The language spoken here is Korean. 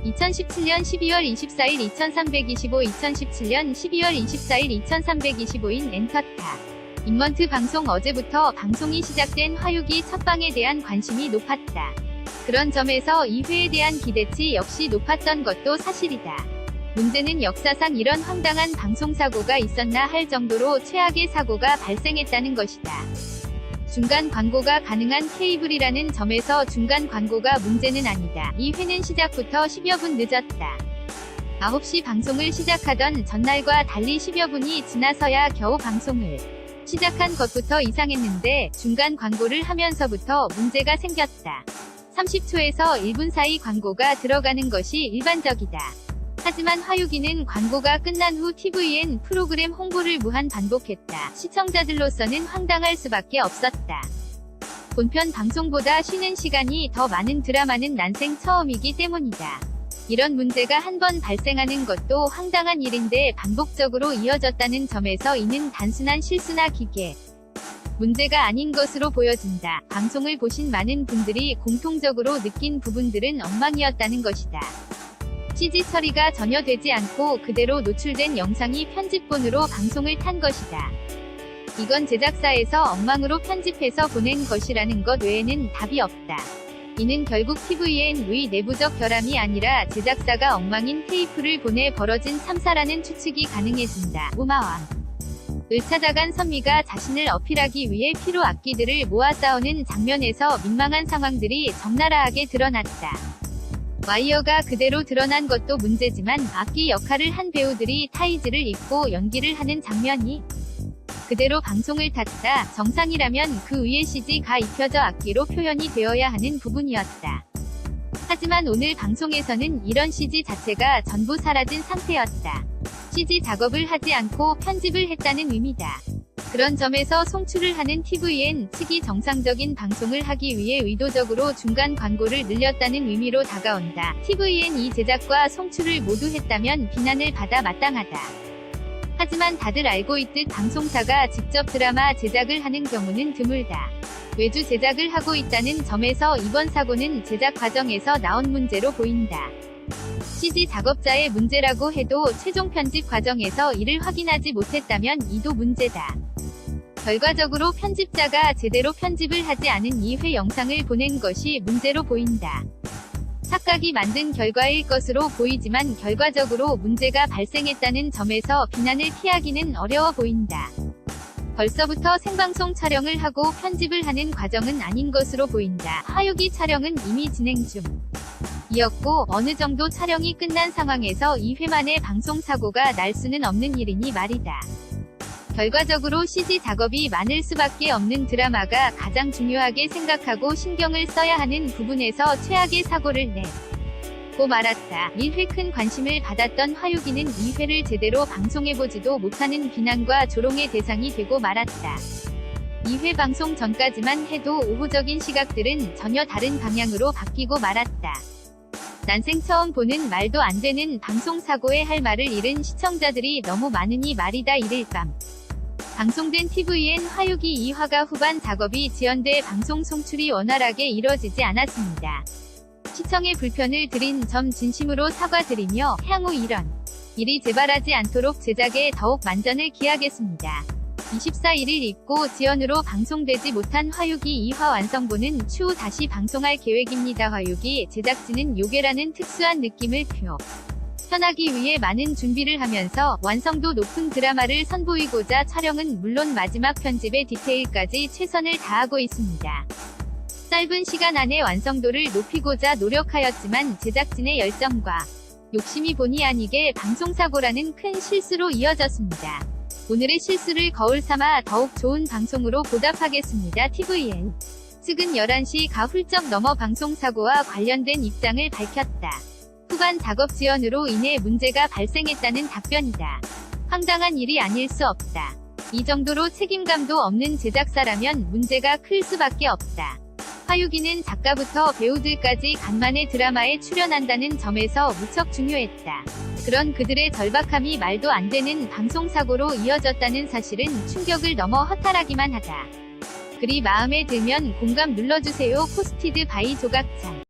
2017년 12월 24일 2325 2017년 12월 24일 2325인 엔터타. 인먼트 방송 어제부터 방송이 시작된 화요기 첫방에 대한 관심이 높았다. 그런 점에서 2회에 대한 기대치 역시 높았던 것도 사실이다. 문제는 역사상 이런 황당한 방송사고가 있었나 할 정도로 최악의 사고가 발생했다는 것이다. 중간 광고가 가능한 케이블이라는 점에서 중간 광고가 문제는 아니다. 2회는 시작부터 10여 분 늦었다. 9시 방송을 시작하던 전날과 달리 10여 분이 지나서야 겨우 방송을 시작한 것부터 이상했는데 중간 광고를 하면서부터 문제가 생겼다. 30초에서 1분 사이 광고가 들어가는 것이 일반적이다. 하지만 화요기는 광고가 끝난 후 TVN 프로그램 홍보를 무한 반복했다. 시청자들로서는 황당할 수밖에 없었다. 본편 방송보다 쉬는 시간이 더 많은 드라마는 난생 처음이기 때문이다. 이런 문제가 한 번 발생하는 것도 황당한 일인데 반복적으로 이어졌다는 점에서 이는 단순한 실수나 기계 문제가 아닌 것으로 보여진다. 방송을 보신 많은 분들이 공통적으로 느낀 부분들은 엉망이었다는 것이다. CG 처리가 전혀 되지 않고 그대로 노출된 영상이 편집본으로 방송을 탄 것이다. 이건 제작사에서 엉망으로 편집해서 보낸 것이라는 것 외에는 답이 없다. 이는 결국 TVN의 내부적 결함이 아니라 제작사가 엉망인 테이프를 보내 벌어진 참사라는 추측이 가능해진다. 우마왕 을 찾아간 선미가 자신을 어필하기 위해 피로 악기들을 모아 싸우는 장면에서 민망한 상황들이 적나라하게 드러났다. 와이어가 그대로 드러난 것도 문제지만 악기 역할을 한 배우들이 타이즈를 입고 연기를 하는 장면이 그대로 방송을 탔다. 정상이라면 그 위에 CG가 입혀져 악기로 표현이 되어야 하는 부분이었다. 하지만 오늘 방송에서는 이런 CG 자체가 전부 사라진 상태였다. CG 작업을 하지 않고 편집을 했다는 의미다. 그런 점에서 송출을 하는 TVN 측이 정상적인 방송을 하기 위해 의도적으로 중간 광고를 늘렸다는 의미로 다가온다. TVN이 제작과 송출을 모두 했다면 비난을 받아 마땅하다. 하지만 다들 알고 있듯 방송사가 직접 드라마 제작을 하는 경우는 드물다. 외주 제작을 하고 있다는 점에서 이번 사고는 제작 과정에서 나온 문제로 보인다. CG 작업자의 문제라고 해도 최종 편집 과정에서 이를 확인하지 못했다면 이도 문제다. 결과적으로 편집자가 제대로 편집을 하지 않은 2회 영상을 보낸 것이 문제로 보인다. 착각이 만든 결과일 것으로 보이지만 결과적으로 문제가 발생했다는 점에서 비난을 피하기는 어려워 보인다. 벌써부터 생방송 촬영을 하고 편집을 하는 과정은 아닌 것으로 보인다. 화요기 촬영은 이미 진행 중 이었고 어느 정도 촬영이 끝난 상황에서 2회 만에 방송 사고가 날 수는 없는 일이니 말이다. 결과적으로 CG 작업이 많을 수밖에 없는 드라마가 가장 중요하게 생각하고 신경을 써야 하는 부분에서 최악의 사고를 내고 말았다. 1회 큰 관심을 받았던 화요기는 2회를 제대로 방송해보지도 못하는 비난과 조롱의 대상이 되고 말았다. 2회 방송 전까지만 해도 우호적인 시각들은 전혀 다른 방향으로 바뀌고 말았다. 난생 처음 보는 말도 안 되는 방송사고에 할 말을 잃은 시청자들이 너무 많으니 말이다. 1일 밤 방송된 TVN 화요기 2화가 후반 작업이 지연돼 방송 송출이 원활하게 이뤄지지 않았습니다. 시청에 불편을 드린 점 진심으로 사과드리며 향후 이런 일이 재발하지 않도록 제작에 더욱 만전을 기하겠습니다. 24일을 잊고 지연으로 방송되지 못한 화요기 2화 완성본은 추후 다시 방송할 계획입니다. 화요기 제작진은 요괴라는 특수한 느낌을 표현하기 위해 많은 준비를 하면서 완성도 높은 드라마를 선보이고자 촬영은 물론 마지막 편집의 디테일까지 최선을 다하고 있습니다. 짧은 시간 안에 완성도를 높이고자 노력하였지만 제작진의 열정과 욕심이 본의 아니게 방송사고라는 큰 실수로 이어졌습니다. 오늘의 실수를 거울 삼아 더욱 좋은 방송으로 보답하겠습니다. TVN 측은 11시가 훌쩍 넘어 방송사고와 관련된 입장을 밝혔다. 후반 작업 지연으로 인해 문제가 발생했다는 답변이다. 황당한 일이 아닐 수 없다. 이 정도로 책임감도 없는 제작사라면 문제가 클 수밖에 없다. 화요기는 작가부터 배우들까지 간만에 드라마에 출연한다는 점에서 무척 중요했다. 그런 그들의 절박함이 말도 안 되는 방송사고로 이어졌다는 사실은 충격을 넘어 허탈하기만 하다. 글이 마음에 들면 공감 눌러주세요. 포스티드 바이 조각찬.